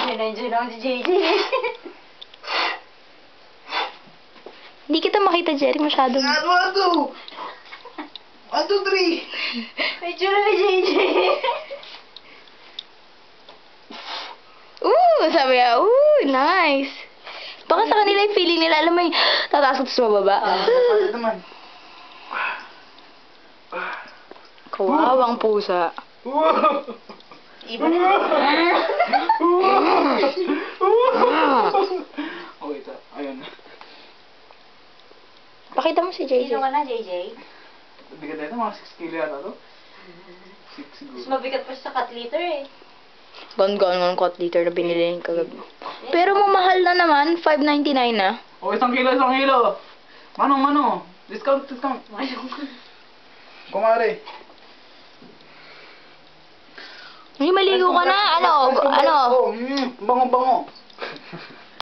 Enjoy lang si JJ. Hindi kita makita, Jerry, masyado. 1, 2, 3. Enjoy lang si JJ. Sabi niya, nice. Baka sa kanila yung feeling nila, alam mo yung tataas at sa bababa. Kapatid naman. Kawawang pusa. Iba na. Oh, ito. Ayun. Pakita mo si JJ. Sino ka na, JJ? Bigat na ito, mga 6 kilo yata to. 6 siguro. Mas mabigat pa sa cat litter eh. Gano'n ng cut liter na binili yung kagabi. Pero mamahal na naman, $5.99 na. Oh, 1 kilo, 1 kilo. Manong. Discount. Kumare. Hindi maligo ka na, ano? Bango.